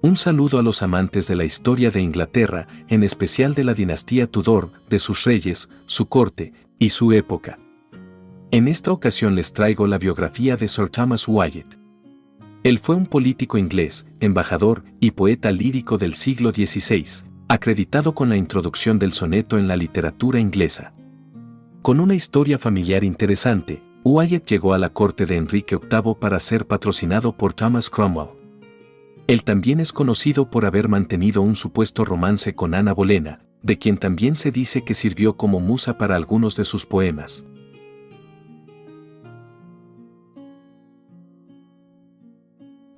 Un saludo a los amantes de la historia de Inglaterra, en especial de la dinastía Tudor, de sus reyes, su corte y su época. En esta ocasión les traigo la biografía de Sir Thomas Wyatt. Él fue un político inglés, embajador y poeta lírico del siglo XVI, acreditado con la introducción del soneto en la literatura inglesa. Con una historia familiar interesante, Wyatt llegó a la corte de Enrique VIII para ser patrocinado por Thomas Cromwell. Él también es conocido por haber mantenido un supuesto romance con Ana Bolena, de quien también se dice que sirvió como musa para algunos de sus poemas.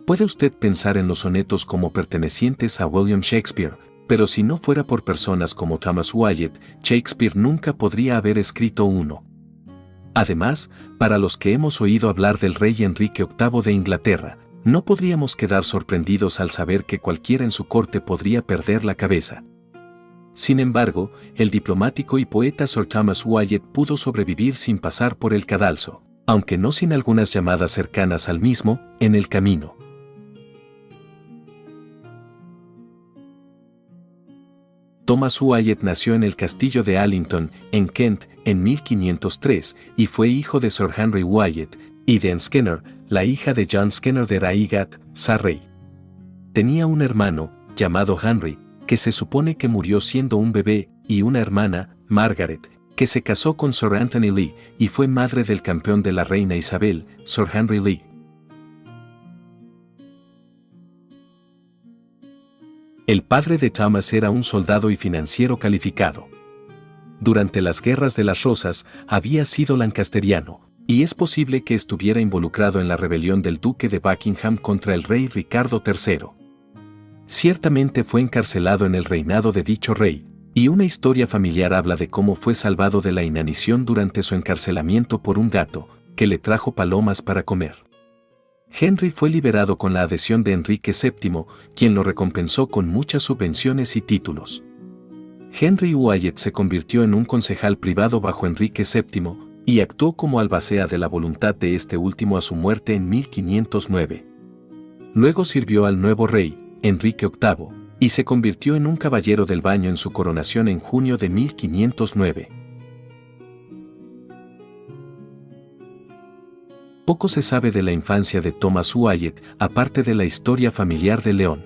Puede usted pensar en los sonetos como pertenecientes a William Shakespeare, pero si no fuera por personas como Thomas Wyatt, Shakespeare nunca podría haber escrito uno. Además, para los que hemos oído hablar del rey Enrique VIII de Inglaterra, no podríamos quedar sorprendidos al saber que cualquiera en su corte podría perder la cabeza. Sin embargo, el diplomático y poeta Sir Thomas Wyatt pudo sobrevivir sin pasar por el cadalso, aunque no sin algunas llamadas cercanas al mismo, en el camino. Thomas Wyatt nació en el castillo de Allington, en Kent, en 1503, y fue hijo de Sir Henry Wyatt y de Anne Skinner, la hija de John Skinner de Raigat, Surrey. Tenía un hermano, llamado Henry, que se supone que murió siendo un bebé, y una hermana, Margaret, que se casó con Sir Anthony Lee y fue madre del campeón de la reina Isabel, Sir Henry Lee. El padre de Thomas era un soldado y financiero calificado. Durante las guerras de las Rosas había sido lancasteriano, y es posible que estuviera involucrado en la rebelión del duque de Buckingham contra el rey Ricardo III. Ciertamente fue encarcelado en el reinado de dicho rey, y una historia familiar habla de cómo fue salvado de la inanición durante su encarcelamiento por un gato, que le trajo palomas para comer. Henry fue liberado con la adhesión de Enrique VII, quien lo recompensó con muchas subvenciones y títulos. Henry Wyatt se convirtió en un concejal privado bajo Enrique VII, y actuó como albacea de la voluntad de este último a su muerte en 1509. Luego sirvió al nuevo rey, Enrique VIII, y se convirtió en un caballero del baño en su coronación en junio de 1509. Poco se sabe de la infancia de Thomas Wyatt, aparte de la historia familiar de león.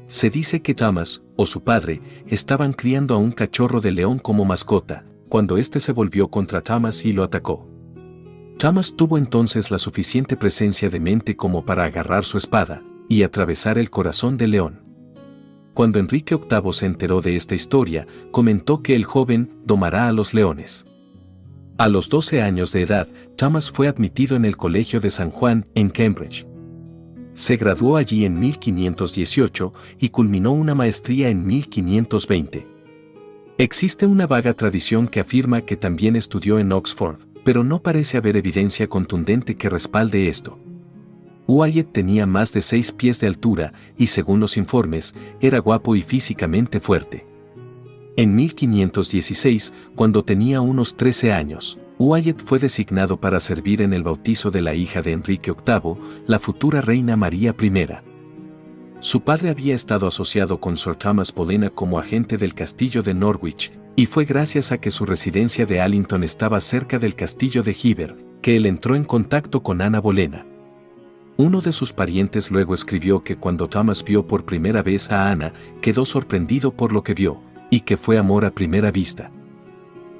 Se dice que Thomas, o su padre, estaban criando a un cachorro de león como mascota, cuando éste se volvió contra Thomas y lo atacó. Thomas tuvo entonces la suficiente presencia de mente como para agarrar su espada y atravesar el corazón del león. Cuando Enrique VIII se enteró de esta historia, comentó que el joven domará a los leones. A los 12 años de edad, Thomas fue admitido en el Colegio de San Juan, en Cambridge. Se graduó allí en 1518 y culminó una maestría en 1520. Existe una vaga tradición que afirma que también estudió en Oxford, pero no parece haber evidencia contundente que respalde esto. Wyatt tenía más de 6 pies de altura y, según los informes, era guapo y físicamente fuerte. En 1516, cuando tenía unos 13 años, Wyatt fue designado para servir en el bautizo de la hija de Enrique VIII, la futura reina María I. Su padre había estado asociado con Sir Thomas Bolena como agente del castillo de Norwich, y fue gracias a que su residencia de Allington estaba cerca del castillo de Hever, que él entró en contacto con Ana Bolena. Uno de sus parientes luego escribió que cuando Thomas vio por primera vez a Ana, quedó sorprendido por lo que vio, y que fue amor a primera vista.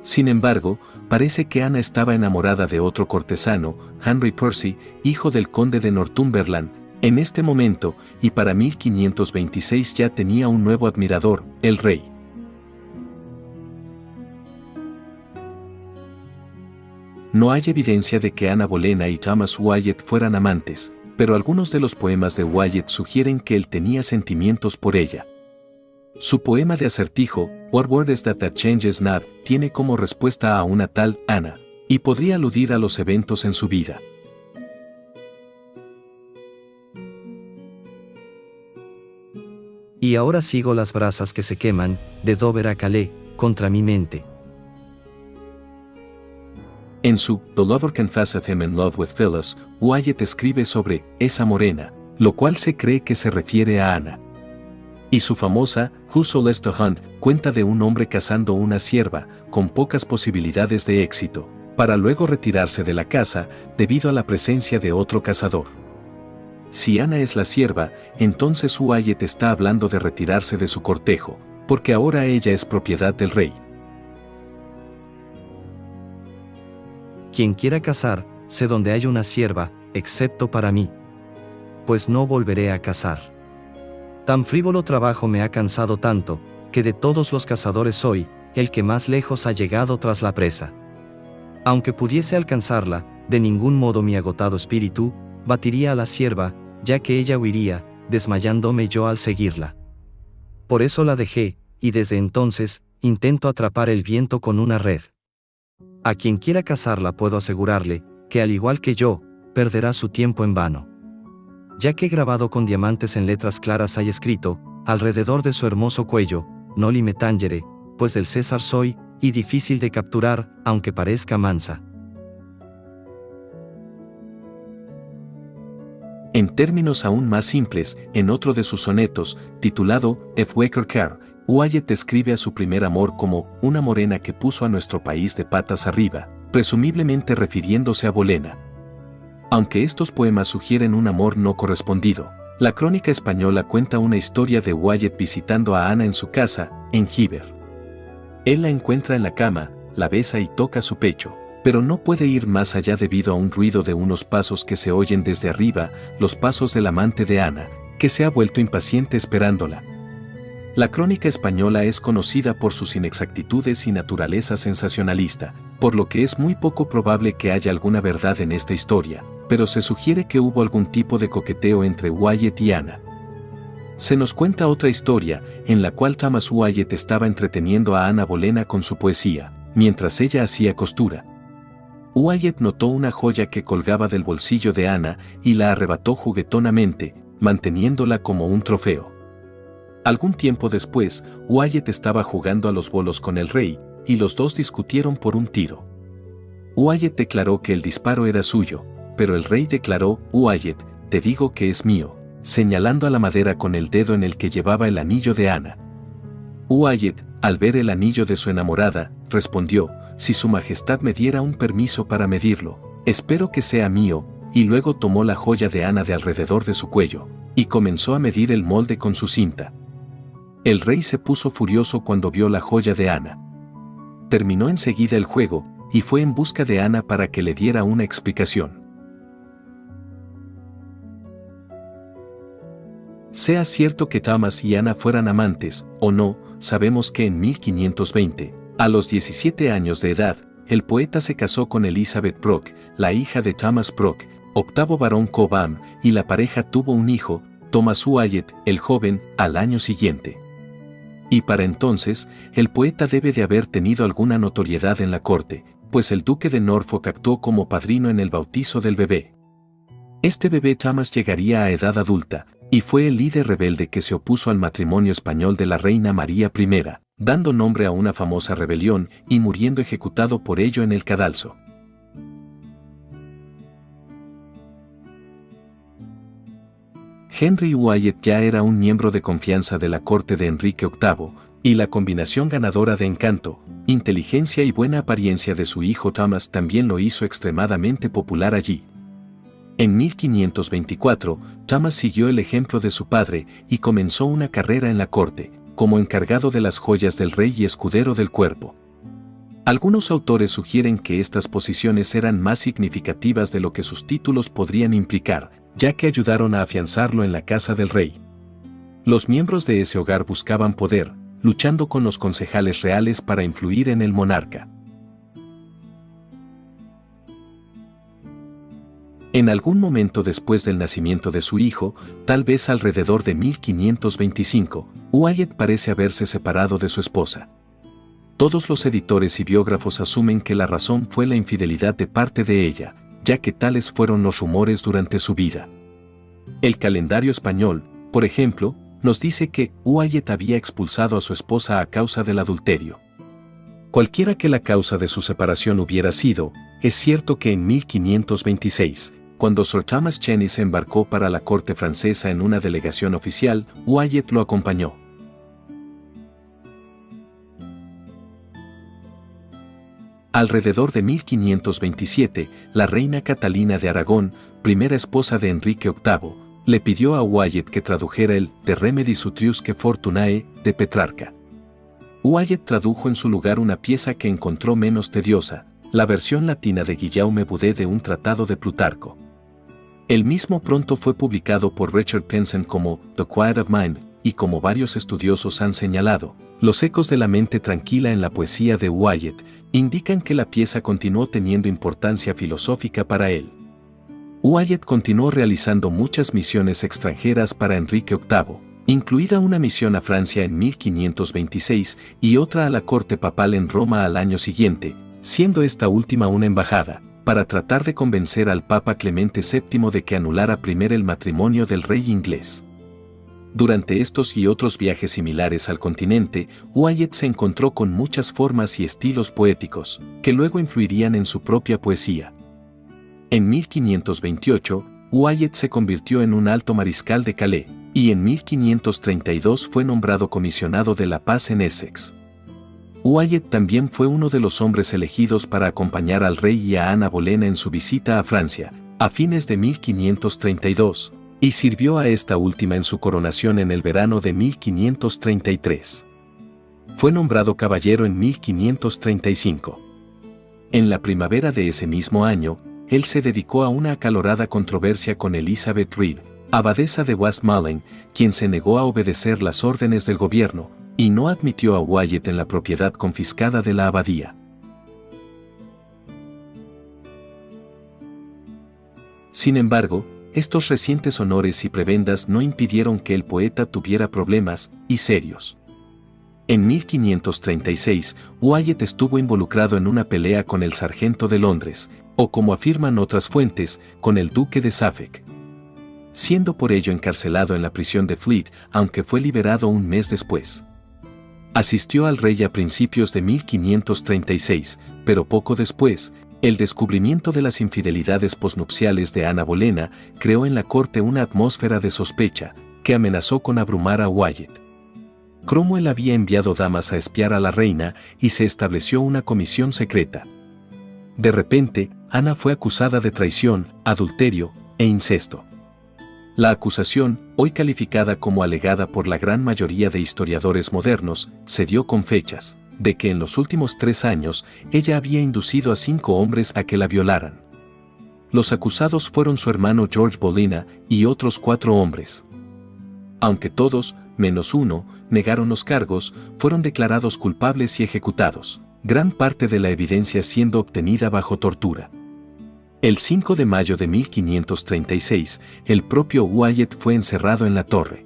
Sin embargo, parece que Ana estaba enamorada de otro cortesano, Henry Percy, hijo del conde de Northumberland, en este momento, y para 1526 ya tenía un nuevo admirador, el rey. No hay evidencia de que Ana Bolena y Thomas Wyatt fueran amantes, pero algunos de los poemas de Wyatt sugieren que él tenía sentimientos por ella. Su poema de acertijo, What word is that changes not, tiene como respuesta a una tal Ana, y podría aludir a los eventos en su vida. Y ahora sigo las brasas que se queman, de Dover a Calais, contra mi mente. En su The Lover Confesseth Him in Love with Phyllis, Wyatt escribe sobre esa morena, lo cual se cree que se refiere a Ana, Y su famosa Who Sold to Hunt cuenta de un hombre cazando una cierva, con pocas posibilidades de éxito, para luego retirarse de la caza debido a la presencia de otro cazador. Si Ana es la cierva, entonces Wyatt está hablando de retirarse de su cortejo, porque ahora ella es propiedad del rey. Quien quiera cazar, sé donde hay una cierva, excepto para mí. Pues no volveré a cazar. Tan frívolo trabajo me ha cansado tanto, que de todos los cazadores soy, el que más lejos ha llegado tras la presa. Aunque pudiese alcanzarla, de ningún modo mi agotado espíritu batiría a la cierva, ya que ella huiría, desmayándome yo al seguirla. Por eso la dejé, y desde entonces, intento atrapar el viento con una red. A quien quiera cazarla puedo asegurarle, que al igual que yo, perderá su tiempo en vano. Ya que grabado con diamantes en letras claras hay escrito, alrededor de su hermoso cuello, noli me tangere, pues del César soy, y difícil de capturar, aunque parezca mansa. En términos aún más simples, en otro de sus sonetos, titulado F. Waker Car, Wyatt describe a su primer amor como una morena que puso a nuestro país de patas arriba, presumiblemente refiriéndose a Bolena. Aunque estos poemas sugieren un amor no correspondido, la crónica española cuenta una historia de Wyatt visitando a Ana en su casa, en Gíber. Él la encuentra en la cama, la besa y toca su pecho, pero no puede ir más allá debido a un ruido de unos pasos que se oyen desde arriba, los pasos del amante de Ana, que se ha vuelto impaciente esperándola. La crónica española es conocida por sus inexactitudes y naturaleza sensacionalista, por lo que es muy poco probable que haya alguna verdad en esta historia, pero se sugiere que hubo algún tipo de coqueteo entre Wyatt y Ana. Se nos cuenta otra historia, en la cual Thomas Wyatt estaba entreteniendo a Ana Bolena con su poesía, mientras ella hacía costura. Wyatt notó una joya que colgaba del bolsillo de Ana y la arrebató juguetonamente, manteniéndola como un trofeo. Algún tiempo después, Wyatt estaba jugando a los bolos con el rey, y los dos discutieron por un tiro. Wyatt declaró que el disparo era suyo, pero el rey declaró: Wyatt, te digo que es mío, señalando a la madera con el dedo en el que llevaba el anillo de Ana. Wyatt, al ver el anillo de su enamorada, respondió: si su majestad me diera un permiso para medirlo, espero que sea mío, y luego tomó la joya de Ana de alrededor de su cuello, y comenzó a medir el molde con su cinta. El rey se puso furioso cuando vio la joya de Ana. Terminó enseguida el juego, y fue en busca de Ana para que le diera una explicación. Sea cierto que Thomas y Ana fueran amantes, o no, sabemos que en 1520, a los 17 años de edad, el poeta se casó con Elizabeth Brock, la hija de Thomas Brock, octavo barón Cobham, y la pareja tuvo un hijo, Thomas Wyatt, el joven, al año siguiente. Y para entonces, el poeta debe de haber tenido alguna notoriedad en la corte, pues el duque de Norfolk actuó como padrino en el bautizo del bebé. Este bebé Thomas llegaría a edad adulta, y fue el líder rebelde que se opuso al matrimonio español de la reina María I, dando nombre a una famosa rebelión y muriendo ejecutado por ello en el cadalso. Henry Wyatt ya era un miembro de confianza de la corte de Enrique VIII, y la combinación ganadora de encanto, inteligencia y buena apariencia de su hijo Thomas también lo hizo extremadamente popular allí. En 1524, Thomas siguió el ejemplo de su padre y comenzó una carrera en la corte, como encargado de las joyas del rey y escudero del cuerpo. Algunos autores sugieren que estas posiciones eran más significativas de lo que sus títulos podrían implicar, ya que ayudaron a afianzarlo en la casa del rey. Los miembros de ese hogar buscaban poder, luchando con los concejales reales para influir en el monarca. En algún momento después del nacimiento de su hijo, tal vez alrededor de 1525, Wyatt parece haberse separado de su esposa. Todos los editores y biógrafos asumen que la razón fue la infidelidad de parte de ella, ya que tales fueron los rumores durante su vida. El calendario español, por ejemplo, nos dice que Wyatt había expulsado a su esposa a causa del adulterio. Cualquiera que la causa de su separación hubiera sido, es cierto que en 1526, Cuando Sir Thomas Cheney se embarcó para la corte francesa en una delegación oficial, Wyatt lo acompañó. Alrededor de 1527, la reina Catalina de Aragón, primera esposa de Enrique VIII, le pidió a Wyatt que tradujera el De Remedis Utriusque Fortunae de Petrarca. Wyatt tradujo en su lugar una pieza que encontró menos tediosa, la versión latina de Guillaume Boudet de un tratado de Plutarco. El mismo pronto fue publicado por Richard Penson como The Quiet of Mind, y como varios estudiosos han señalado, los ecos de la mente tranquila en la poesía de Wyatt indican que la pieza continuó teniendo importancia filosófica para él. Wyatt continuó realizando muchas misiones extranjeras para Enrique VIII, incluida una misión a Francia en 1526 y otra a la corte papal en Roma al año siguiente, siendo esta última una embajada, para tratar de convencer al Papa Clemente VII de que anulara primero el matrimonio del rey inglés. Durante estos y otros viajes similares al continente, Wyatt se encontró con muchas formas y estilos poéticos, que luego influirían en su propia poesía. En 1528, Wyatt se convirtió en un alto mariscal de Calais, y en 1532 fue nombrado comisionado de la paz en Essex. Wyatt también fue uno de los hombres elegidos para acompañar al rey y a Ana Bolena en su visita a Francia, a fines de 1532. Y sirvió a esta última en su coronación en el verano de 1533. Fue nombrado caballero en 1535. En la primavera de ese mismo año, él se dedicó a una acalorada controversia con Elizabeth Reed, abadesa de Westmoreland, quien se negó a obedecer las órdenes del gobierno, y no admitió a Wyatt en la propiedad confiscada de la abadía. Sin embargo, estos recientes honores y prebendas no impidieron que el poeta tuviera problemas, y serios. En 1536, Wyatt estuvo involucrado en una pelea con el sargento de Londres, o como afirman otras fuentes, con el duque de Suffolk. Siendo por ello encarcelado en la prisión de Fleet, aunque fue liberado un mes después. Asistió al rey a principios de 1536, pero poco después, el descubrimiento de las infidelidades posnupciales de Ana Bolena creó en la corte una atmósfera de sospecha, que amenazó con abrumar a Wyatt. Cromwell había enviado damas a espiar a la reina y se estableció una comisión secreta. De repente, Ana fue acusada de traición, adulterio e incesto. La acusación, hoy calificada como alegada por la gran mayoría de historiadores modernos, se dio con fechas de que en los últimos 3 años ella había inducido a 5 hombres a que la violaran. Los acusados fueron su hermano George Bolena y otros 4 hombres. Aunque todos, menos uno, negaron los cargos, fueron declarados culpables y ejecutados, gran parte de la evidencia siendo obtenida bajo tortura. El 5 de mayo de 1536, el propio Wyatt fue encerrado en la torre.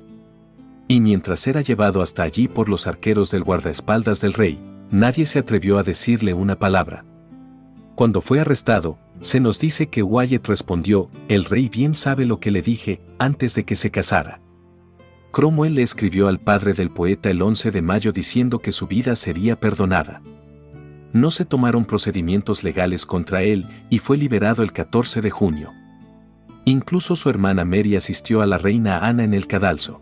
Y mientras era llevado hasta allí por los arqueros del guardaespaldas del rey, nadie se atrevió a decirle una palabra. Cuando fue arrestado, se nos dice que Wyatt respondió: «El rey bien sabe lo que le dije antes de que se casara». Cromwell le escribió al padre del poeta el 11 de mayo diciendo que su vida sería perdonada. No se tomaron procedimientos legales contra él y fue liberado el 14 de junio. Incluso su hermana Mary asistió a la reina Ana en el cadalso.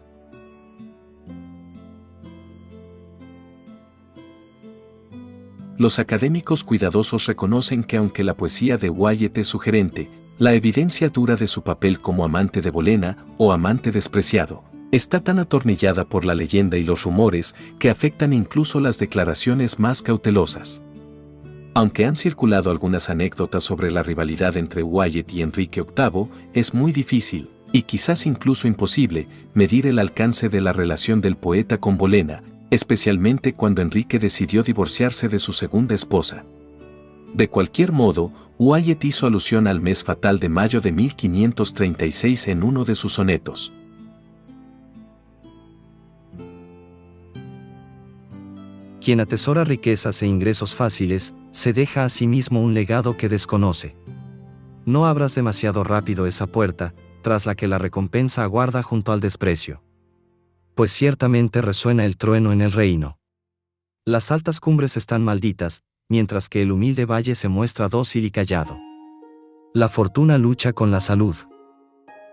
Los académicos cuidadosos reconocen que aunque la poesía de Wyatt es sugerente, la evidencia dura de su papel como amante de Bolena o amante despreciado está tan atornillada por la leyenda y los rumores que afectan incluso las declaraciones más cautelosas. Aunque han circulado algunas anécdotas sobre la rivalidad entre Wyatt y Enrique VIII, es muy difícil, y quizás incluso imposible, medir el alcance de la relación del poeta con Bolena, especialmente cuando Enrique decidió divorciarse de su segunda esposa. De cualquier modo, Wyatt hizo alusión al mes fatal de mayo de 1536 en uno de sus sonetos. Quien atesora riquezas e ingresos fáciles, se deja a sí mismo un legado que desconoce. No abras demasiado rápido esa puerta, tras la que la recompensa aguarda junto al desprecio. Pues ciertamente resuena el trueno en el reino. Las altas cumbres están malditas, mientras que el humilde valle se muestra dócil y callado. La fortuna lucha con la salud.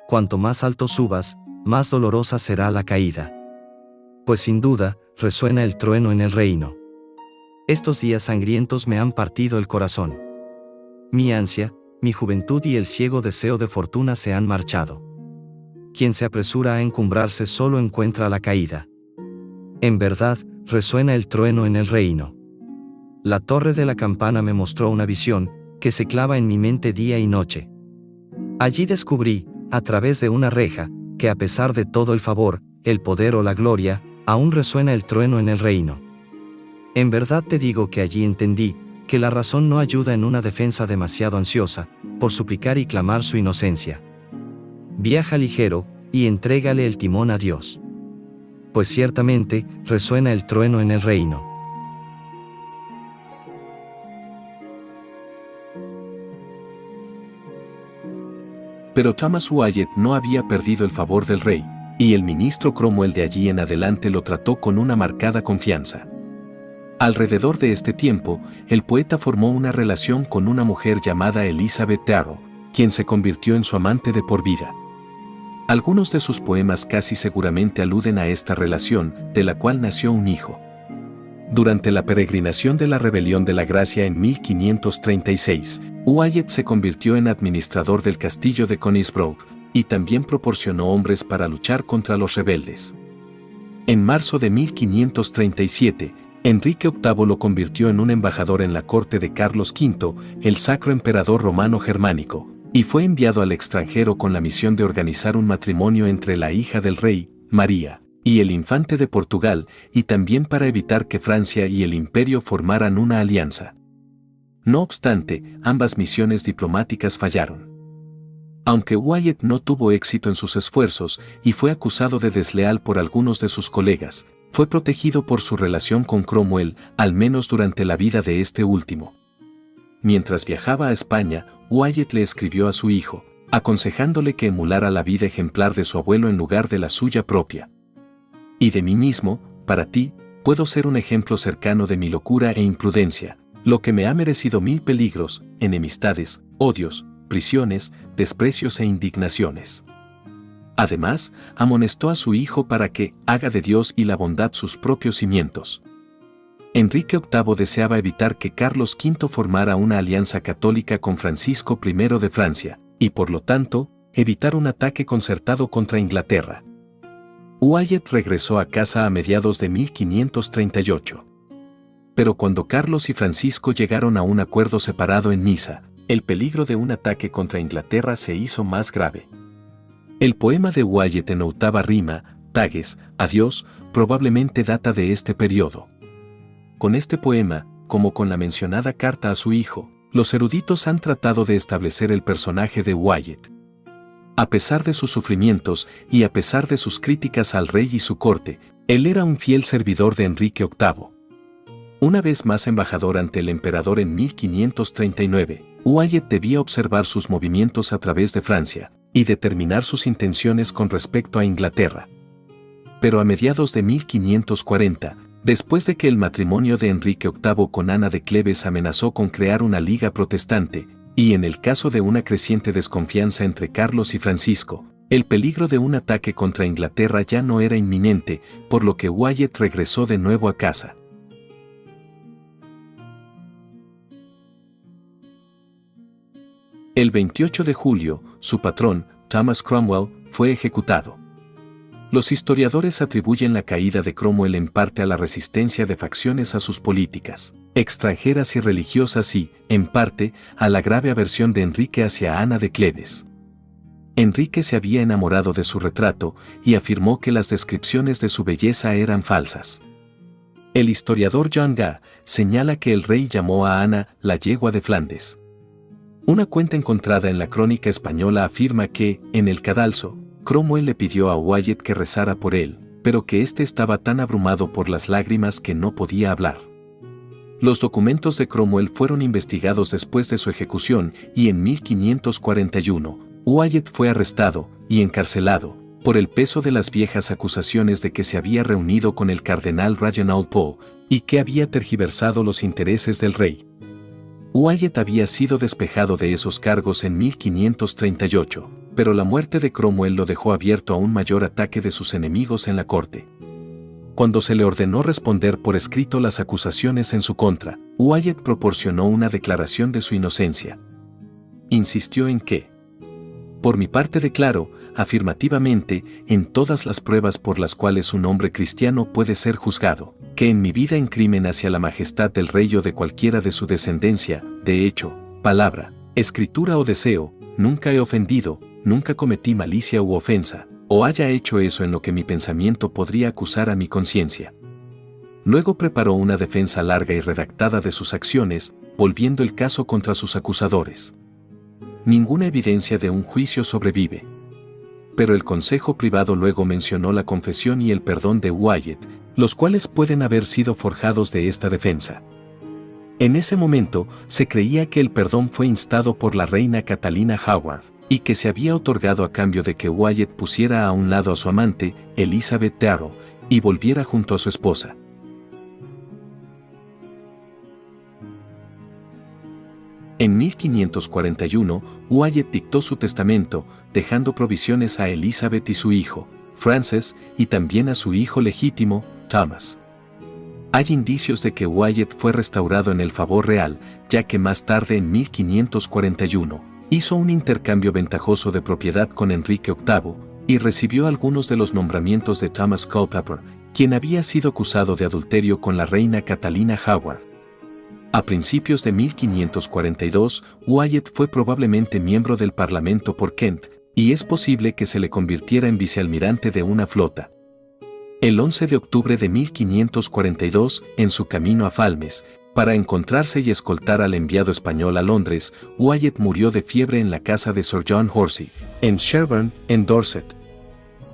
Cuanto más alto subas, más dolorosa será la caída. Pues sin duda, resuena el trueno en el reino. Estos días sangrientos me han partido el corazón. Mi ansia, mi juventud y el ciego deseo de fortuna se han marchado. Quien se apresura a encumbrarse solo encuentra la caída. En verdad, resuena el trueno en el reino. La torre de la campana me mostró una visión, que se clava en mi mente día y noche. Allí descubrí, a través de una reja, que a pesar de todo el favor, el poder o la gloria, aún resuena el trueno en el reino. En verdad te digo que allí entendí, que la razón no ayuda en una defensa demasiado ansiosa, por suplicar y clamar su inocencia. Viaja ligero, y entrégale el timón a Dios. Pues ciertamente, resuena el trueno en el reino. Pero Thomas Wyatt no había perdido el favor del rey, y el ministro Cromwell de allí en adelante lo trató con una marcada confianza. Alrededor de este tiempo, el poeta formó una relación con una mujer llamada Elizabeth Darrow, quien se convirtió en su amante de por vida. Algunos de sus poemas casi seguramente aluden a esta relación, de la cual nació un hijo. Durante la peregrinación de la Rebelión de la Gracia en 1536, Wyatt se convirtió en administrador del castillo de Conisbrough, y también proporcionó hombres para luchar contra los rebeldes. En marzo de 1537, Enrique VIII lo convirtió en un embajador en la corte de Carlos V, el Sacro Emperador Romano Germánico, y fue enviado al extranjero con la misión de organizar un matrimonio entre la hija del rey, María, y el infante de Portugal, y también para evitar que Francia y el imperio formaran una alianza. No obstante, ambas misiones diplomáticas fallaron. Aunque Wyatt no tuvo éxito en sus esfuerzos y fue acusado de desleal por algunos de sus colegas, fue protegido por su relación con Cromwell, al menos durante la vida de este último. Mientras viajaba a España, Wyatt le escribió a su hijo, aconsejándole que emulara la vida ejemplar de su abuelo en lugar de la suya propia. Y de mí mismo, para ti, puedo ser un ejemplo cercano de mi locura e imprudencia, lo que me ha merecido 1000 peligros, enemistades, odios, prisiones, desprecios e indignaciones. Además, amonestó a su hijo para que haga de Dios y la bondad sus propios cimientos. Enrique VIII deseaba evitar que Carlos V formara una alianza católica con Francisco I de Francia, y por lo tanto, evitar un ataque concertado contra Inglaterra. Wyatt regresó a casa a mediados de 1538. Pero cuando Carlos y Francisco llegaron a un acuerdo separado en Niza, el peligro de un ataque contra Inglaterra se hizo más grave. El poema de Wyatt en octava rima, Tages, Adiós, probablemente data de este periodo. Con este poema, como con la mencionada carta a su hijo, los eruditos han tratado de establecer el personaje de Wyatt. A pesar de sus sufrimientos y a pesar de sus críticas al rey y su corte, él era un fiel servidor de Enrique VIII. Una vez más embajador ante el emperador en 1539, Wyatt debía observar sus movimientos a través de Francia y determinar sus intenciones con respecto a Inglaterra. Pero a mediados de 1540, después de que el matrimonio de Enrique VIII con Ana de Cleves amenazó con crear una liga protestante, y en el caso de una creciente desconfianza entre Carlos y Francisco, el peligro de un ataque contra Inglaterra ya no era inminente, por lo que Wyatt regresó de nuevo a casa. El 28 de julio, su patrón, Thomas Cromwell, fue ejecutado. Los historiadores atribuyen la caída de Cromwell en parte a la resistencia de facciones a sus políticas extranjeras y religiosas y, en parte, a la grave aversión de Enrique hacia Ana de Cleves. Enrique se había enamorado de su retrato y afirmó que las descripciones de su belleza eran falsas. El historiador John Gah señala que el rey llamó a Ana la yegua de Flandes. Una cuenta encontrada en la crónica española afirma que, en el cadalso, Cromwell le pidió a Wyatt que rezara por él, pero que éste estaba tan abrumado por las lágrimas que no podía hablar. Los documentos de Cromwell fueron investigados después de su ejecución y en 1541, Wyatt fue arrestado y encarcelado por el peso de las viejas acusaciones de que se había reunido con el cardenal Reginald Pole y que había tergiversado los intereses del rey. Wyatt había sido despejado de esos cargos en 1538, pero la muerte de Cromwell lo dejó abierto a un mayor ataque de sus enemigos en la corte. Cuando se le ordenó responder por escrito las acusaciones en su contra, Wyatt proporcionó una declaración de su inocencia. Insistió en que: por mi parte declaro, afirmativamente, en todas las pruebas por las cuales un hombre cristiano puede ser juzgado, que en mi vida en crimen hacia la majestad del rey o de cualquiera de su descendencia, de hecho, palabra, escritura o deseo, nunca he ofendido, nunca cometí malicia u ofensa, o haya hecho eso en lo que mi pensamiento podría acusar a mi conciencia. Luego preparó una defensa larga y redactada de sus acciones, volviendo el caso contra sus acusadores. Ninguna evidencia de un juicio sobrevive. Pero el consejo privado luego mencionó la confesión y el perdón de Wyatt, los cuales pueden haber sido forjados de esta defensa. En ese momento, se creía que el perdón fue instado por la reina Catalina Howard, y que se había otorgado a cambio de que Wyatt pusiera a un lado a su amante, Elizabeth Darrow, y volviera junto a su esposa. En 1541, Wyatt dictó su testamento, dejando provisiones a Elizabeth y su hijo, Francis, y también a su hijo legítimo, Thomas. Hay indicios de que Wyatt fue restaurado en el favor real, ya que más tarde en 1541, hizo un intercambio ventajoso de propiedad con Enrique VIII, y recibió algunos de los nombramientos de Thomas Culpeper, quien había sido acusado de adulterio con la reina Catalina Howard. A principios de 1542, Wyatt fue probablemente miembro del Parlamento por Kent, y es posible que se le convirtiera en vicealmirante de una flota. El 11 de octubre de 1542, en su camino a Falmes, para encontrarse y escoltar al enviado español a Londres, Wyatt murió de fiebre en la casa de Sir John Horsey, en Sherborne, en Dorset.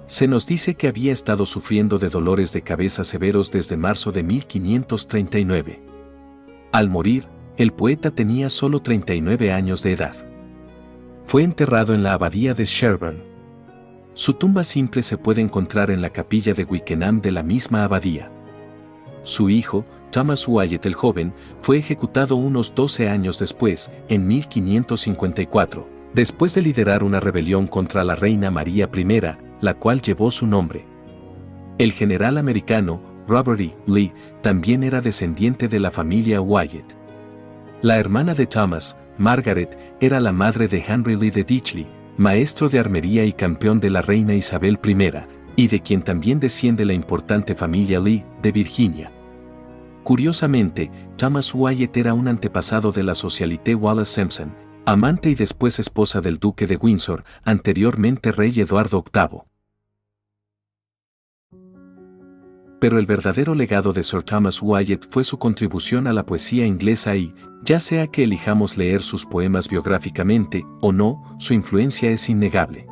Se nos dice que había estado sufriendo de dolores de cabeza severos desde marzo de 1539. Al morir, el poeta tenía solo 39 años de edad. Fue enterrado en la abadía de Sherborne. Su tumba simple se puede encontrar en la capilla de Wickenham de la misma abadía. Su hijo, Thomas Wyatt el Joven, fue ejecutado unos 12 años después, en 1554, después de liderar una rebelión contra la reina María I, la cual llevó su nombre. El general americano, Robert E. Lee, también era descendiente de la familia Wyatt. La hermana de Thomas, Margaret, era la madre de Henry Lee de Ditchley, maestro de armería y campeón de la reina Isabel I, y de quien también desciende la importante familia Lee, de Virginia. Curiosamente, Thomas Wyatt era un antepasado de la socialité Wallace Simpson, amante y después esposa del duque de Windsor, anteriormente rey Eduardo VIII. Pero el verdadero legado de Sir Thomas Wyatt fue su contribución a la poesía inglesa y, ya sea que elijamos leer sus poemas biográficamente o no, su influencia es innegable.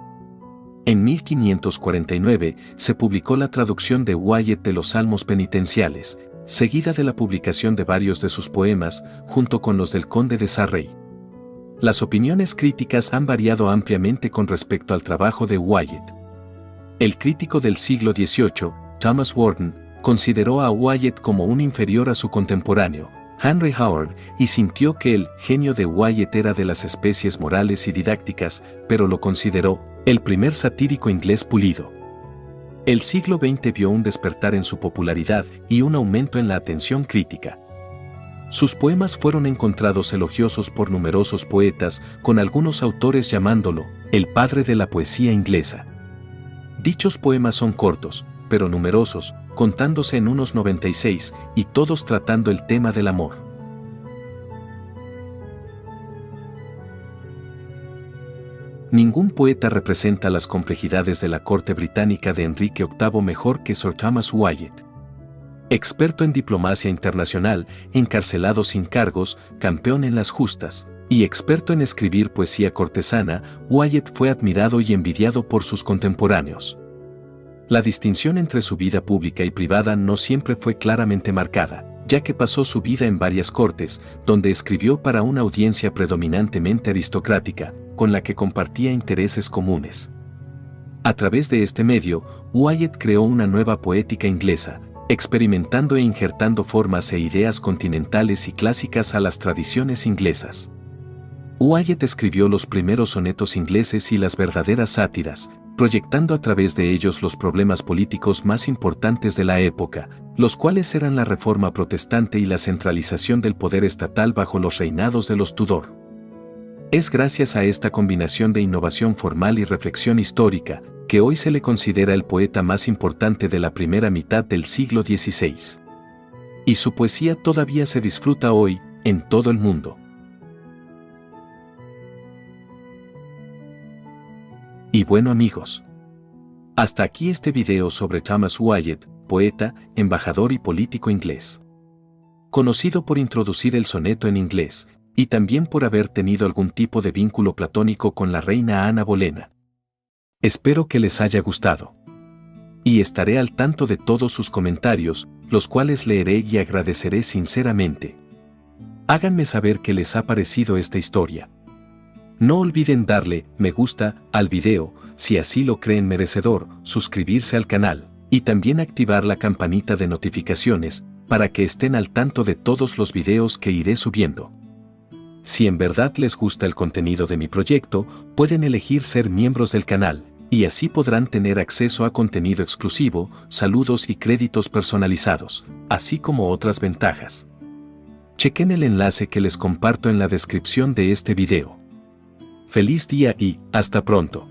En 1549 se publicó la traducción de Wyatt de los Salmos Penitenciales, seguida de la publicación de varios de sus poemas, junto con los del Conde de Surrey. Las opiniones críticas han variado ampliamente con respecto al trabajo de Wyatt. El crítico del siglo XVIII, Thomas Warton, consideró a Wyatt como un inferior a su contemporáneo, Henry Howard, y sintió que el genio de Wyatt era de las especies morales y didácticas, pero lo consideró el primer satírico inglés pulido. El siglo XX vio un despertar en su popularidad y un aumento en la atención crítica. Sus poemas fueron encontrados elogiosos por numerosos poetas, con algunos autores llamándolo el padre de la poesía inglesa. Dichos poemas son cortos, pero numerosos, contándose en unos 96, y todos tratando el tema del amor. Ningún poeta representa las complejidades de la corte británica de Enrique VIII mejor que Sir Thomas Wyatt. Experto en diplomacia internacional, encarcelado sin cargos, campeón en las justas, y experto en escribir poesía cortesana, Wyatt fue admirado y envidiado por sus contemporáneos. La distinción entre su vida pública y privada no siempre fue claramente marcada, ya que pasó su vida en varias cortes, donde escribió para una audiencia predominantemente aristocrática, con la que compartía intereses comunes. A través de este medio, Wyatt creó una nueva poética inglesa, experimentando e injertando formas e ideas continentales y clásicas a las tradiciones inglesas. Wyatt escribió los primeros sonetos ingleses y las verdaderas sátiras, proyectando a través de ellos los problemas políticos más importantes de la época, los cuales eran la reforma protestante y la centralización del poder estatal bajo los reinados de los Tudor. Es gracias a esta combinación de innovación formal y reflexión histórica, que hoy se le considera el poeta más importante de la primera mitad del siglo XVI. Y su poesía todavía se disfruta hoy, en todo el mundo. Y bueno amigos, hasta aquí este video sobre Thomas Wyatt, poeta, embajador y político inglés. Conocido por introducir el soneto en inglés, y también por haber tenido algún tipo de vínculo platónico con la reina Ana Bolena. Espero que les haya gustado. Y estaré al tanto de todos sus comentarios, los cuales leeré y agradeceré sinceramente. Háganme saber qué les ha parecido esta historia. No olviden darle me gusta al video, si así lo creen merecedor, suscribirse al canal, y también activar la campanita de notificaciones, para que estén al tanto de todos los videos que iré subiendo. Si en verdad les gusta el contenido de mi proyecto, pueden elegir ser miembros del canal, y así podrán tener acceso a contenido exclusivo, saludos y créditos personalizados, así como otras ventajas. Chequen el enlace que les comparto en la descripción de este video. Feliz día y hasta pronto.